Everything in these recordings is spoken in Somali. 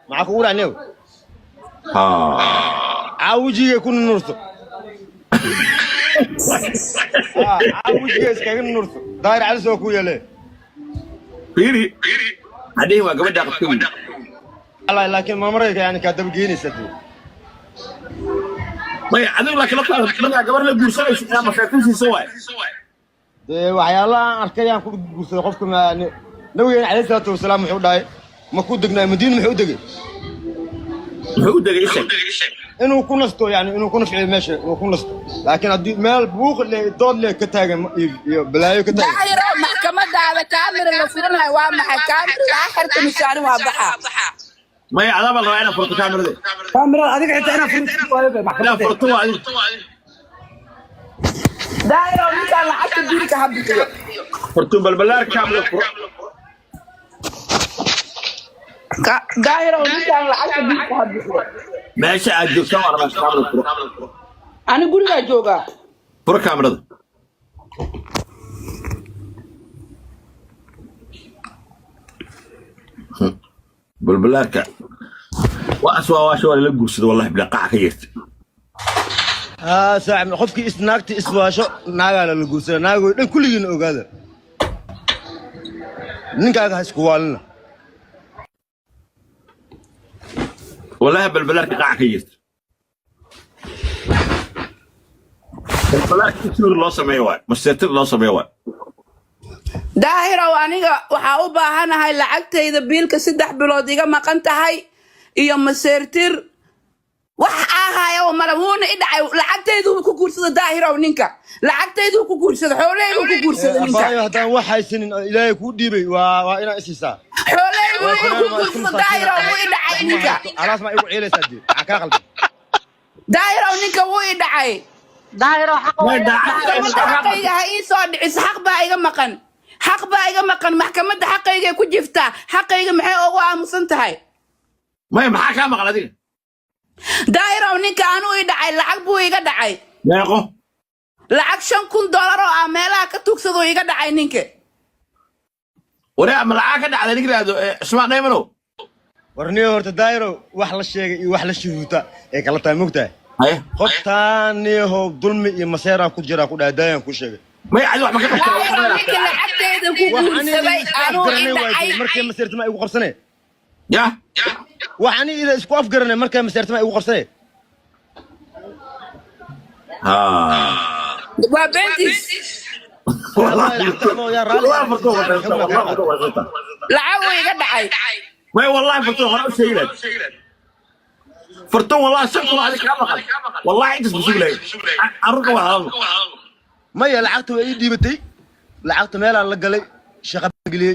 معك أقول عنه عاوجي يكون نورته عاوجي يسكن نورته داير على سوق ويا فيري هذه هو قبل دقيقة الله لكن ما مريك يعني كاتب جيني سدي ما يعني لكن لا قبل لا بيرسل ما فاتنش سوا waxyaalaha arkayaan ku guursaday qofka nabiga Cali salaatu wasalaam wuxuu dhahay ma ku degnaa Madiina wuxuu degay inuu ku nasto yani inuu ku nafciyo meesha inuu ku nasto laakiin hadii meel buuq leh dood leh ka taagan iyo balaayo ka taagan daahiro maxkamadaada kaamira la furanayo waa maxay kaamira aakhirka mishaari waa baxa ما هي عذاب الله أنا فرت كاميرا دي كاميرا هذيك حتى أنا فرت لا فرتوها هذه daahiro ninkaan lacagta diilka habiyo فرتو بالبلار كاميرا daahiro ninkaan lacagta diilka habiyo ماشي أجيب سوار بس كاميرا ani guriga jooga فرت كاميرا دي بالبلار وأسوأ واشوا اللي لقوا والله بلا قاع كيست ساعة قفكي isnaagti iswaasho naagaala la guursada naago dhan kulligiin ogaada ninkaaga ha isku waalina والله بالبلار قاع كيست بالبلار كتير الله سميوان مستتر الله سميوان daahiro aniga waxa u baahanahay lacagtayda biilka 3 bilood iga maqan tahay iyo maseertir wax ahaayo malamuuna idacay lacagtaydu ku guursada daahiro ninka lacagtaydu ku guursada xooleydu ku guursada ninka afaayo hadaan wax haysanin ilaahay ku dhiibay waa ina isiisa xooleydu ku guursada daahiro wuu idacay ninka alaas ma igu ciilaysaa dii ka qalbi daahiro ninka wuu idacay daahiro xaqayga ha ii soo dhicis xaq baa iga maqan maxkamadda xaqayga ku jifta xaqayga maxay ugu aamusan tahay ما معاك ما غلطين daahiro ninka aanu ii dhacay lacag buu iga dhacay ياقو lacag $5,000 oo ah meelaha ka tugsado iga dhacay ninka ولا ملعاك على نقرا اسمع نايمنو warniyo horta daayiro wax la sheegay iyo wax la shuruuta ee kala tahay mugtahay هاي qoftaaniyo dulmi iyo maseera ku jira ku dhaadayaan ku sheegay ما يعد واحد ما كان daahiro ninka lacagteeda ku guursaday aanu ii dhacay markay maseerta ma igu qabsanay يا waxani ila isku afgaranay markay maseerta ma igu qabsanay ها waa bentis والله يا رالي lacag uu iga dhacay ما والله فرتو خلاص شيلت فرتو والله شكله عليك يا بخل والله انت مسؤول لي ارقى وهذا maya lacagta way ii dhiibatay lacagta meel aan la galay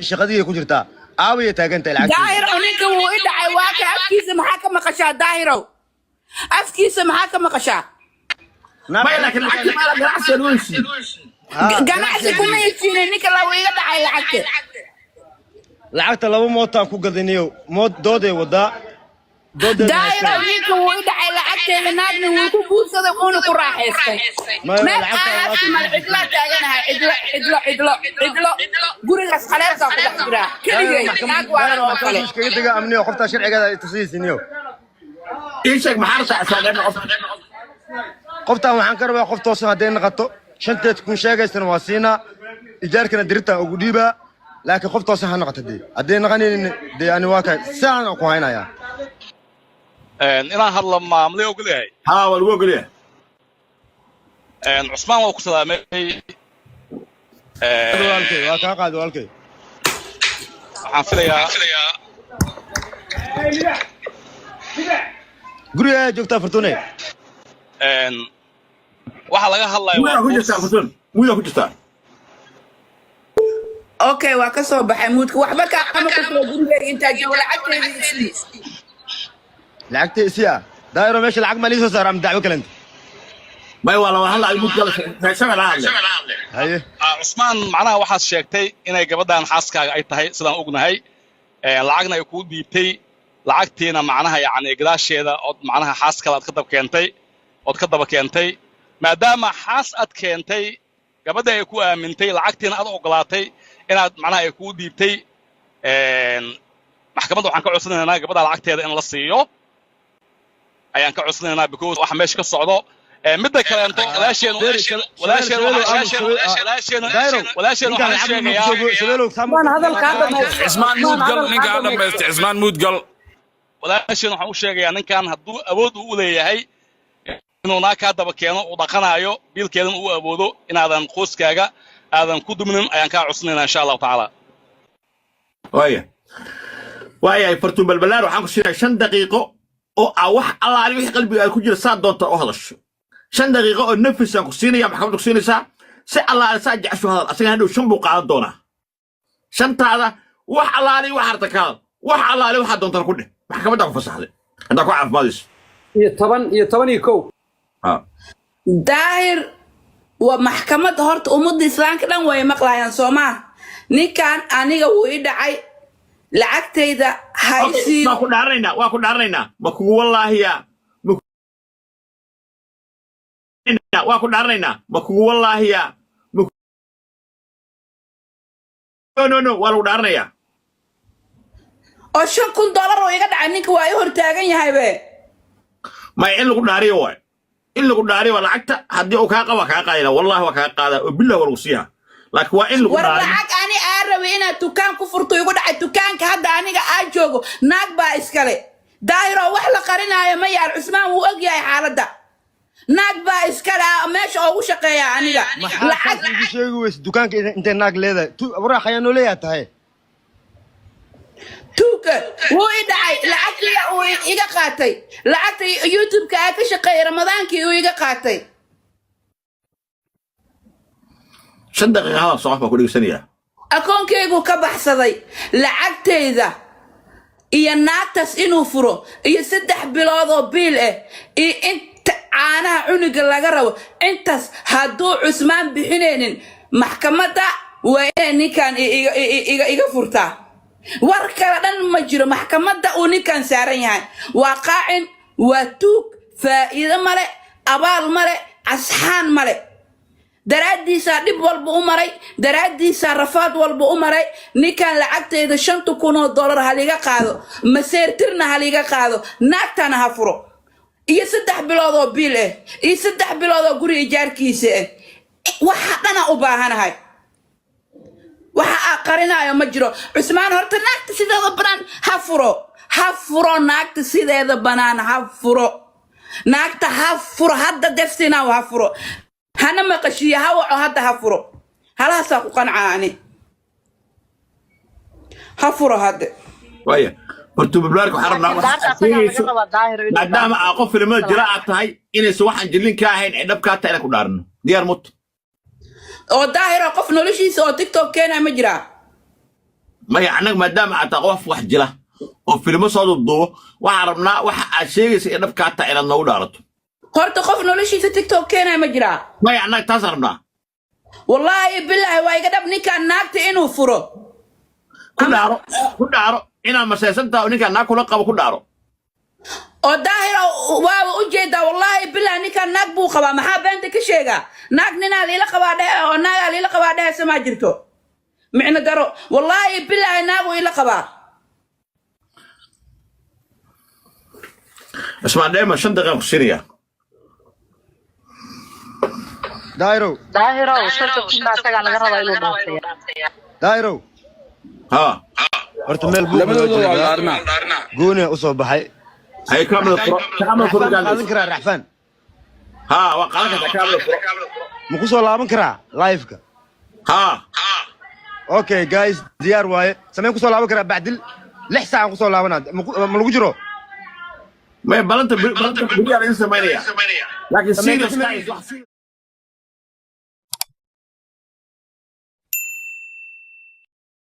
shaqadii ku jirtaa aaway taagantay lacagta daahiro ninka wuu ii dhacay waa ka afkiisa maxaa ka maqashaa daahiro afkiisa maxaa ka maqashaa ما لكن الحكي ما له راس الوشي ganacsi kuma iibsiinin ninka la iga dhacay lacagta lacagta laba mootaan ku gadaniyo mood dooday wadaa daahiro ninka wuu ii dhacay lacagteeda naagna wuu ku guursaday uuna ku raaxaystay meel aasi mal cidla taaganahay cidlo gurigaas khaleesaa ku dhex jiraa keligay naag waalan oo kale iskaga diga amniyo qofta sharcigeeda ay tusaysiiniyo ايش ما حرص عشان qoftaan waxaan ka rabaa qof toosan hadday naqato shanteed kun sheegaysana waa siinaa ijaarkana diritaan ugu dhiibaa laakiin qof toosan ha naqato dee hadday naqanaynin dee ani waa ka saan ku haynayaa inaan hadla maamulay oo gudyahay ها والله قول لي cusmaan waa ku salaamay walaalkay waa kaa qaad walaalkay waxaan filayaa guriga ayaa joogtaa fartuune waxa laga hadlayo ويا كنت فتون ويا كنت okay waa ka soo baxay muudka waxba ka qama ku soo gurigay inta joogo lacagteeda isii lacagtay isiya daayiro meesha lacag ma liisoo saaraa dacwo kalenta ما والله هلا الموت قال شغل هذا haye cusmaan macnaha waxaad sheegtay inay gabadhan xaaskaaga ay tahay sidaan ognahay lacagna ay kuu dhiibtay lacagtiina macnaha yacni gadaasheeda ood macnaha xaaskada aad ka daba keentay maadaama xaas aad keentay gabadha ay ku aamintay lacagtiina aad ogolaatay inaad macnaha ay kuu dhiibtay maxkamadda waxaan ka codsanaynaa gabadha lacagteeda in la siiyo ayaan ka codsanaynaa because waxa meesha ka socdo midda kaleento walaasheen cismaan muudgal walaasheen waxaan u sheegayaa ninkan hadduu awood u leeyahay inuu naag kaa daba keeno uu dhaqanayo biilkeedana uu awoodo inaadan qoyskaaga aadan ku duminin ayaan kaa codsanaynaa insha allahu tacaala waayahay fartuun balbalaar waxaan ku siinaya 5 daqiiqo oo wax allaali wixii qalbiga ku jira saa doonta u hadasho 5 daqiiqo oo nafis aan ku siinaya maxkamadda ku siinaysaa si allaali saa jecesho hadal asaga hadhow 5 buu qaadan doonaa 5taada wax allaali wax artakaad wax allaali waxa doonta ku dheh maxkamadda ku fasaxday hadda ku caafimaadayso iyo 10 daahir waa maxkamad horta ummadda islaamka dhan way maqlayaan Soomaa ninkan aniga wuu i dhacay lacagtayda haysiin waa ku dhaaranaynaa ma kugu wallaahiya waa ku dhaaranaynaa ma kugu wallaahiya no waa lagu dhaaranayaa oo $5,000 oo iga dhacay ninka waa i hortaagan yahay be ma in lagu dhaariyo waay in lagu dhaariyo lacagta haddii uu kaa qaba kaa qaadina wallahi waa kaa qaada oo billahi waa lagu siiyaa laakiin waa in lagu dhaariyo lacag ani aan rabay inaad dukaan ku furto igu dhacay dukaanka hadda aniga aan joogo naag baa iskale daahiro wax la qarinaayo ma yaal Cusmaan wuu og yahay xaaladda naag baa iskale meesha ugu shaqeeya aniga lacag ugu sheegi weys dukaanka intee naag leedahay waraaq ayaa noo leeyahay tahay tuuka wuu i dhacay lacagtii uu iga qaatay lacagtii YouTube-ka ka shaqeeyay Ramadaankii uu iga qaatay 5 daqiiqo soo ku dhigsanaya akoonkaygu ka baxsaday lacagtayda iyo naagtas inuu furo iyo 3 bilood oo biil iyo inta caanaha cuniga laga rabo intaas hadduu Cusmaan bixinaynin maxkamadda waa inay ninkan iga furtaa war kala dhan ma jiro maxkamadda uu ninkan saaran yahay waa qaacin waa tuug faa'iido male abaal male asxaan male daraadiisa dib walba u maray daraadiisa rafaad walba u maray ninkan lacagteeda $5,000 haliga qaado maseertirna haliga qaado naagtana ha furo iyo 3 bilood oo biil iyo 3 bilood oo guri ijaarkiisa waxa dhana u baahanahay waxa aqarinayo ma jiro Cusmaan horta naagta sideeda banaan ha furo naagta sideeda banaan ha furo naagta ha furo hadda defsina ha furo hana maqashiya ha waco hadda ha furo halaasa ku qancaani ha furo hadda waya hortu bablaarku xarabna maadaama aqoon filimada jira aad tahay inaysan waxaan jilin ka ahayn ee dhabka ta ina ku dhaarno diyaar mut oo daahiro qof noloshiisa oo TikTok keena ma jira maya anag maadaama aad qof wax jira oo filimo soo duubo waxa rabnaa waxa aad sheegaysa in dhabka ta ina noo dhaarato horta qof noloshiisa TikTok keena ma jira maya anag taas rabnaa wallahi billahi waa iga dhab ninkan naagta inuu furo ku dhaaro ina maseysanta ninkan naag kula qabo ku dhaaro oo daahiro waa u jeeda wallahi billahi ninkan naag buu qabaa maxaa beenta ka sheega naag ninaad ila qabaa dhehe oo naag ila qabaa dhehe sama jirto micna daro wallahi billahi naag ila qabaa اسمع دائما 5 دقائق سريع daahiro daahiro ها horta meel buu gooni u soo baxay هي كامل qaadan karaa raxfan ها وقالك كامل ma ku soo laaban karaa live-ka ها okay guys diyaar waaye sameen ku soo laaban karaa bacdil 6 saac ku soo laabanaa ma lagu jiro ما بلنت بلنت بيجي على انسان مانيا لكن سيريس